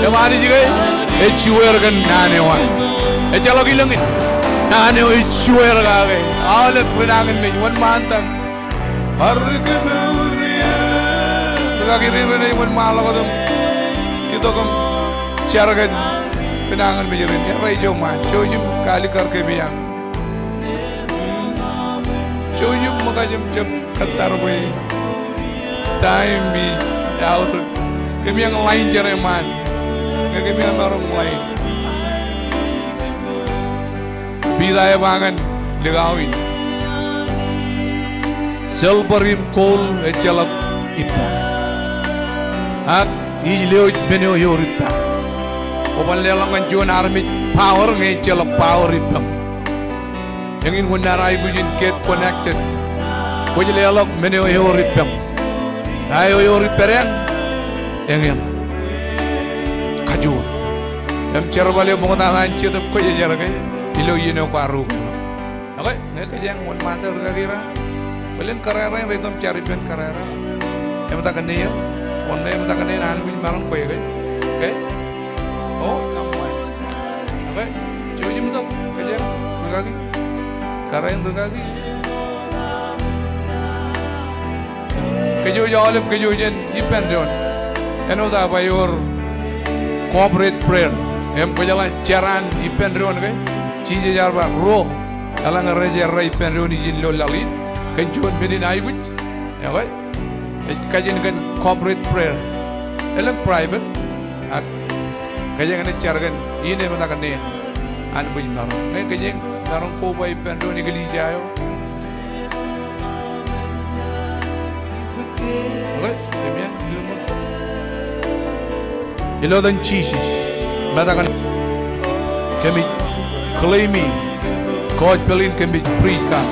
Yamani jige e chuer kan nane wan. E chala ke langin. Nane e chuer ga ke. Alet penangan me wan mantang. Har ke meuria. Lagi rene wan malakodum. Itu kam Carakan penangan menjerin ya rejo man cojum kali karke biang cojum makajum jam katar boy time is out kami yang lain jereman kami yang orang lain bidaya bangan legawin selberim kol ecelap ipa ak ileo beneo yorita Opan lelang kan juan army power ngai celok power ipam. Yang in gunarai bujin get connected. Bujin lelok meneo hori ipam. Ayo hori perang. Yang kaju. Yang cara balik mengenal cedap kau jajar ke. Ilo yeno paru. Oke, ngai kejang mon mata berkira. Balen karera yang retom cari pen karera. Yang tak kena ya. Mon yang tak kena anu bujin barang kau ya ke. Oke. Oh, kamuan. Oke, coba jemput kerja berkaki, karain berkaki. Kerja jauh kerja jen independent. Eno dah bayar corporate prayer. Em kerja lah jaran independent ke. Cici jarba roh. Kalau ngereja rai independent izin lo lalin. Kencuan bedin ayuj. Ya kan? Kajian kan corporate prayer. Elang private. Kajang ane carakan ini matakan ni anu punya narong. Ngai kajang narong ko bay pendo ni gali jayo. Okay, demikian. Ilo dan Jesus matakan kami claiming gospelin kami preach kan.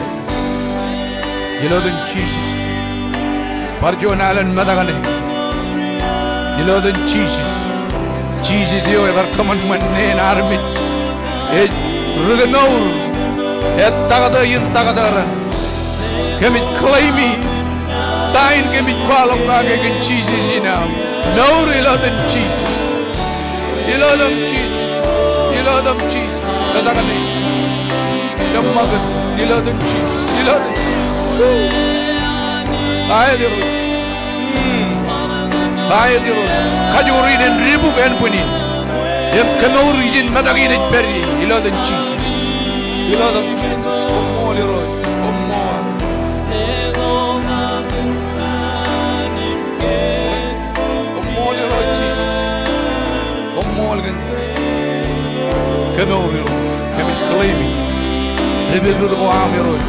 Ilo dan Jesus parjonalan matakan ni. Ilo dan Jesus Jesus yo ever kaman manne armit e ruganor e tagada yin tagada kami claimi tain kami kwalong lagi ke Jesus ina no ilo dan Jesus love them, Jesus. You love them, Jesus. You love them. I the road. I the road. Kajuri and Ribu and Puni. Them canoe region, Madagin and Perry. You love them, Jesus. You love them, Jesus. Come on, your roads. Come on. Come on, your road, Jesus. Come on, canoe, your road. Come and claim me. Live into the arm, your road.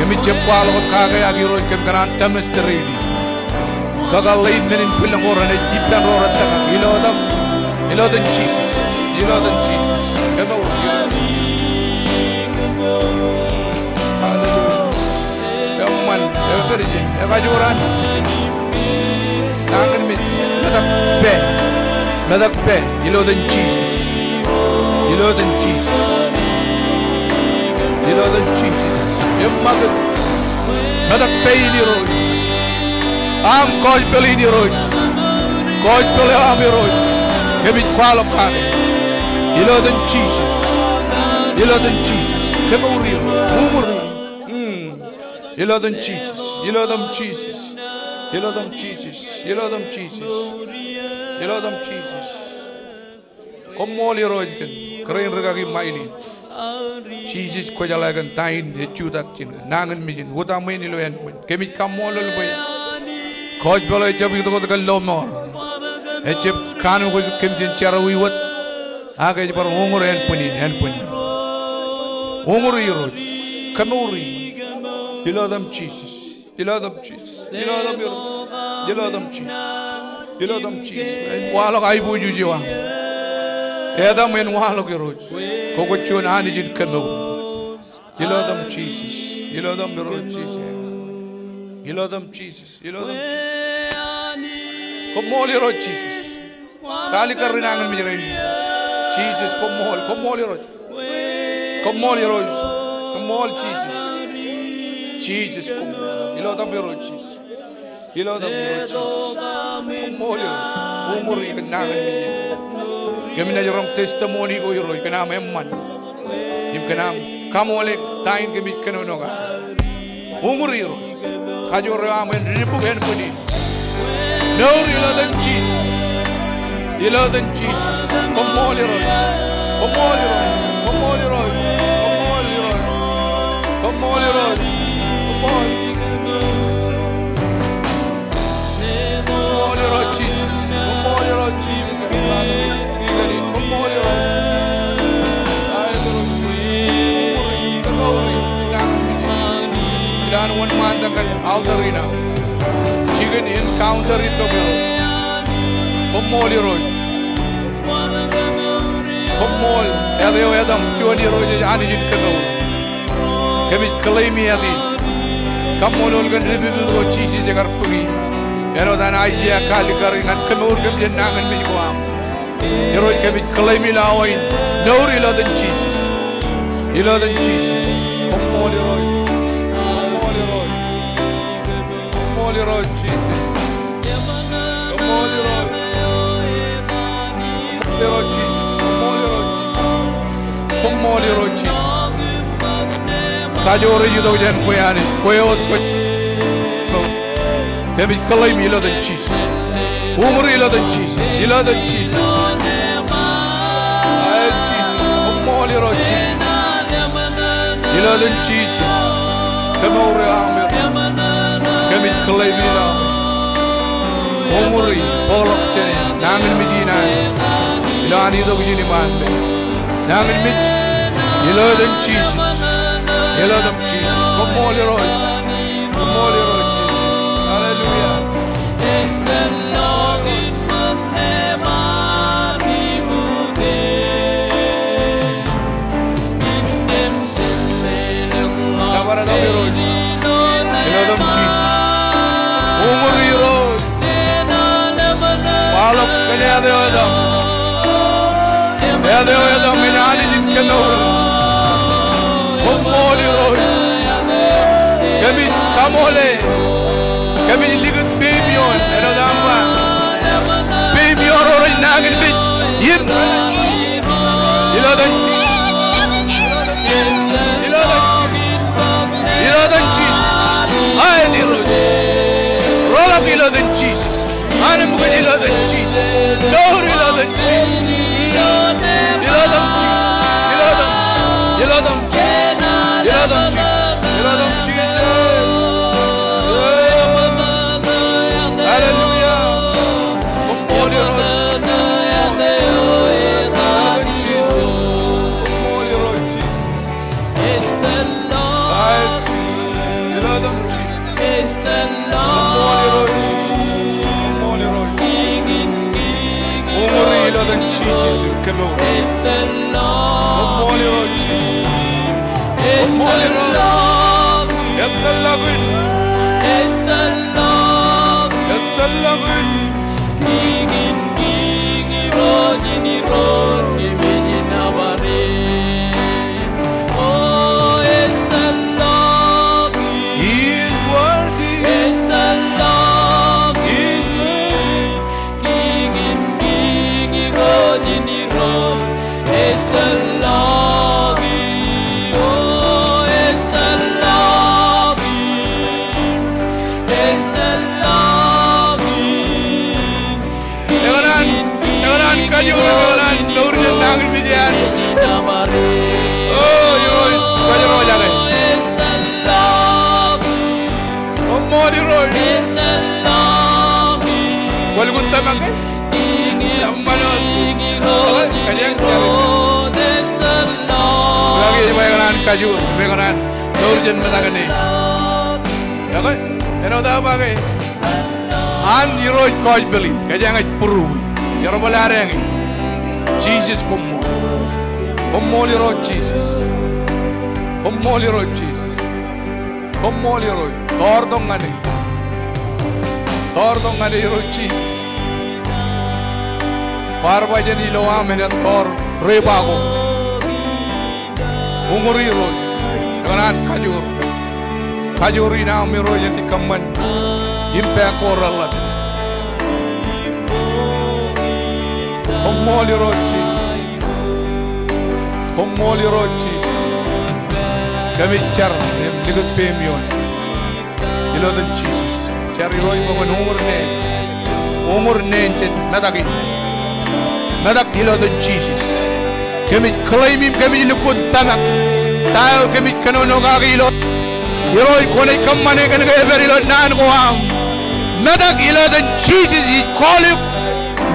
Kami jempal wa kagaya giro kem karan tamas teridi. Kagal lead men in pilang oran e iplan oran taka. Ilo them Jesus. Ilo them Jesus. Kamo Hallelujah. Kaman everything. Ekajuran. Nangan mit. Madak pe. Ilo them Jesus. Ilo them Jesus. Ilo them Jesus. Madak pain road. Am coach belly road. Coach belly am road. Kami follow kami. You know them Jesus. You know them Jesus. Kami uri. You know them Jesus. You know them Jesus. You know them Jesus. You know them Jesus. You know them Jesus. Come all your road. Kerain regagi maili. Jesus ko jalagan tain e chudak chin nangan mijin wuta main loen kemi kamol loy coach boloy jab to ko lomor e chep kanu ko kemjin charawi wat aga par ngor en puni ngor yoro kamuri you know them Jesus you know them Jesus you know them you know them Jesus you know them Jesus wala ai buju jiwa Eda men walo ke road. Koko chun ani jid kano. You love them Jesus. You love them Lord Jesus. You love them Jesus. You love them. Come all Lord Jesus. Kali karinangan mijerin. Jesus come all Lord. Come all Lord. Come all Jesus. Jesus come. You love them Lord Jesus. You love them Lord Jesus. Come all Lord. Umuri kanangan mijerin. Kami na jorong testimony ko yoro kana memman im kana kamole tain kami kanono ga umuri yoro kajoro amen ribu ben puni no you love them Jesus you love them Jesus come on yoro come on yoro come on yoro come on yoro come on yoro come on yoro Jesus come on yoro Jesus one man dengan outerina, chicken encounter itu bro. Pemoli roy, pemol, ada yang cuci roy jadi ane jin keno. Kami klaimi adi, kamu nolkan ribu roy cici jagar pergi. Ero dan aja kali karingan kenur kami jenangan menjuam. Roy kami klaimi lawain, nori lawan Jesus, ilawan Jesus. Pemoli roy. Come on, Lord Jesus. Come on, Lord. Lord Jesus. Come on, Lord Jesus. Come on, Lord Jesus. Kajore judo jan koyani, koyot koy. Kami kalay mi Lord Jesus. Umri Lord Jesus. Lord Jesus. Ay Jesus. Come on, Lord Jesus. Lord Jesus. Come on, Lord. Kami kalay bila, umuri, polok cene, nangan mijina, ilan itu begini mande, nangan mij, ilan Jesus, ilan Jesus, komol Lord, komol Lord Jesus, Hallelujah. Nabara dami Lord, ilan Jesus. Umuri road, walok kene ade adam minani dikkano, komoli road, kami kamole, kami ligut babion, eno damba, babion orang nagin bich, yim, Madak ilo than Jesus. Anam ko ilo than Jesus. Lord ilo than Jesus. Ilo than Jesus. Ilo than Jesus. Ilo than Jesus. Ilo than Jesus. Hallelujah. Holy Lord. Jesus, come on. It's the Lord. Jesus. It's the Lord. It's the Lord. It's the Lord. It's the Lord. King, Rod, oh, it's the Lord. He is worthy. It's the Lord. King, it's the Lord, oh, it's the Lord, it's the Lord. Everyone, can you everyone know the language with you? Oh, you know, it's the Lord. Oh, more you know, it's the Lord. What you want to make? Lagi bayaran kaju, bayaran urgent melakukan ini. Ya kan? Eno dah bagai. An heroic cause beli, kerja ngai puru. Cara belar yang ini. Jesus komo, komo heroic Jesus, komo heroic Jesus, komo heroic. Thor dong ngane heroic Jesus. Parbajan iloa menen Thor rebago. Umuri roy, dengan kajur ina miro yang dikaman, impact koralat. Holy roy Jesus, kami car, lihat pemion, ilodan Jesus, cari roy bangun umur ne, nadak ilodan Jesus. Kami claim him, kami lukut tanak. Tayo kami kanono kagilo. Hiroi konay kamane kanay everilo nan ko am. Nadak ilo than Jesus. He call you.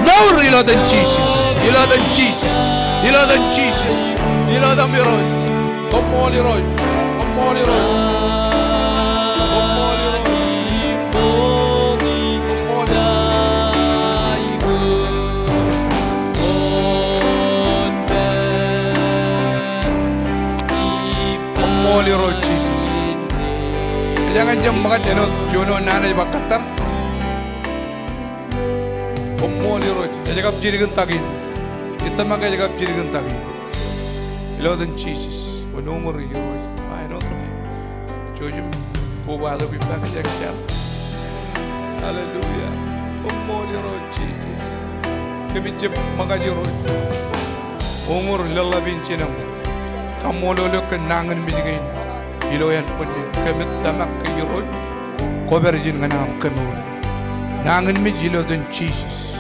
No ilo than Jesus. Ilo than Jesus. Ilo than Jesus. Ilo than hiroi. Come on hiroi. Come on hiroi. Come on hiroi. Holy Lord Jesus. Jangan jam makan jenok jono nana bakatar. Holy Lord. Jagab jirigan tagi. Kita makan jagab jirigan tagi. Lord and Jesus. Menomor yo. I know. Jojum. Buat ada bimbang jaga. Hallelujah. Holy Lord Jesus. Kami jam makan jero. Umur lala bincinam. Kamu lalu kenangan begini, iloyan pun kami tamak kejurut, koberjin ganam kami. Nangan begini dan Jesus,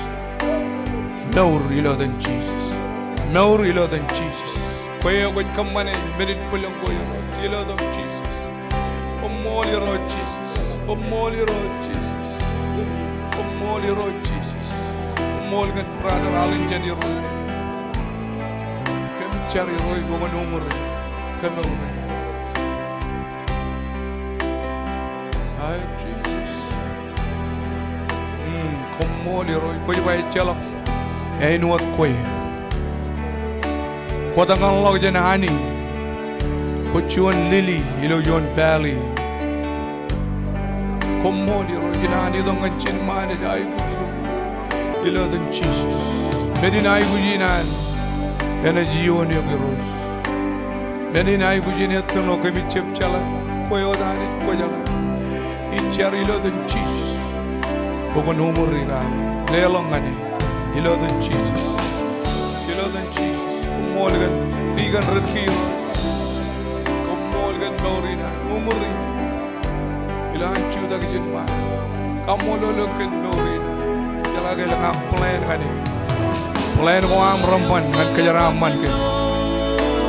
naur ilo dan Jesus, naur ilo dan Jesus. Kaya kau kemana merit pulang kau ilo dan Jesus. Omoli roh Jesus, omoli roh Jesus, omoli roh Jesus, omoli kan brother Alin jadi roh. Cari roy gua umur kami umur. Ay Jesus. Komo roy koi bayi celak. Nuat koi. Kota ngalog jana ani. Kocuan lily ilo John Valley. Komo roy jana ani dong ngancin mana jai kuju. Ilo dan Jesus. Medina ay kujinan. Energy on your girls. Many night we didn't know kami chip chala. Koyo dani koyo. Ichari lo dan Jesus. Bukan umur riga. Lelong ani. Ilo dan Jesus. Ilo dan Jesus. Umolgan tigan retiro. Umolgan dorina. Umur riga. Ilan cuda kijen ma. Kamololo kendorin. Jala kelang plan kani. Plan ko am rampan ngan kajaraman ke.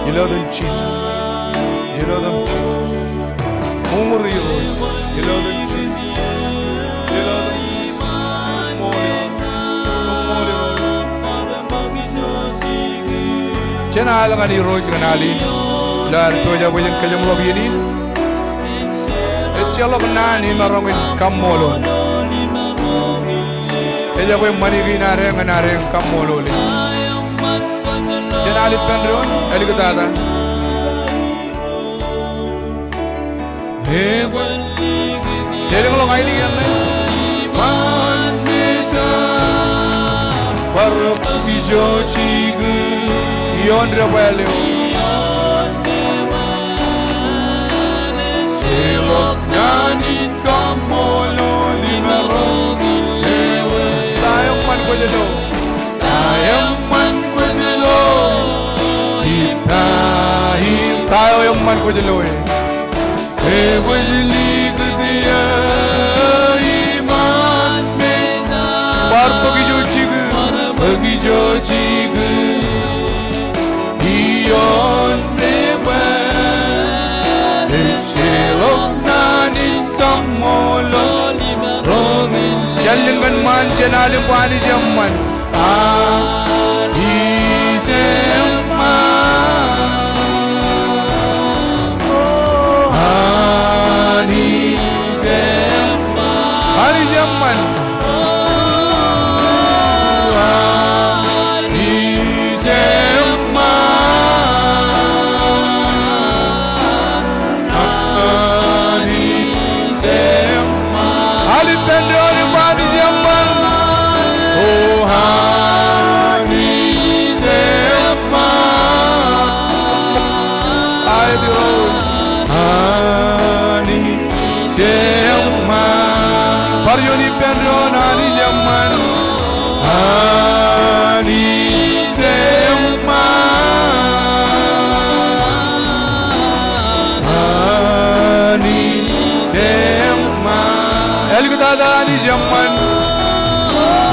You love them Jesus. You love them Jesus. Umuri roy. You love them Jesus. You love them Jesus. Chena alang ani roy kenali. Lar toja bojen kajam lobini. Ecelo kenani marongin kamolo. Eja boy mani ginare nganare kamolo le. Chena alit pendron elikata. Jadi kalau kayak ini kan, manusia baru hijau cigu, yon rebelio, selok nyanyi kamolo lima rogi, tayang man kujelo, tayang man kujelo. Wajli dia iman mena bar pergi jo cigu ion reba selok nanin kamolo rogin jalangan mancan alim pani zaman Parjoni pendron ani zaman ani zaman elikata ani zaman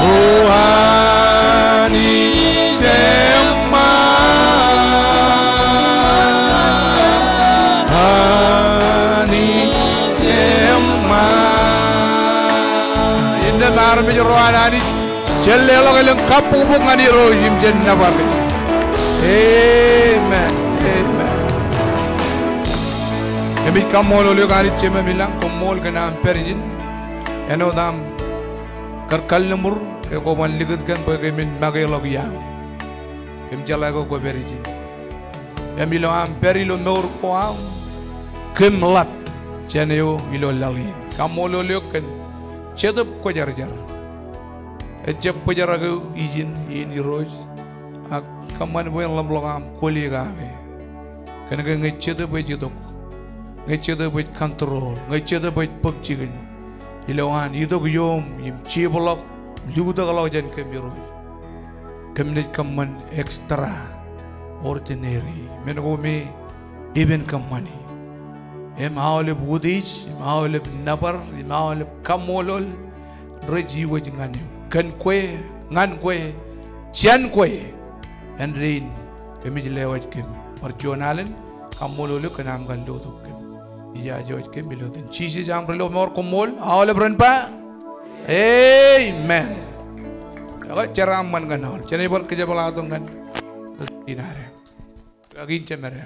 oh ani Armi rohanani cellelo kalen kapu bungani ro yim jenna babe amen amen emi kamolo le gani chema milang komol kana perjin eno dam karkal mur ke ko man ligat kan bage min magelo ya em jala ko ko perjin emi lo am perilo nor ko am kemlat cheneo ilo lali kamolo le kan cedep ko jar-jar ejep ko jaraga izin ini roj ak kaman boy lam logam kolega be kan nga ngecedep be jidok ngecedep be control ngecedep be pagcigin ilawan idog yom yim cibolok luguda galaw jan kemiro kemne kaman extra ordinary men go me even kamani em awle budis em awle nabar em awle kamolol reji wajingani kan kwe ngan kwe cian kwe enrin kemi lewaj kem perjonalen kamolol kanam gando to kem iya joj kem biloden chisi jam relo mor komol awle branpa amen aga ceram man ganol cene bor ke jabala to ngan dinare agin cemere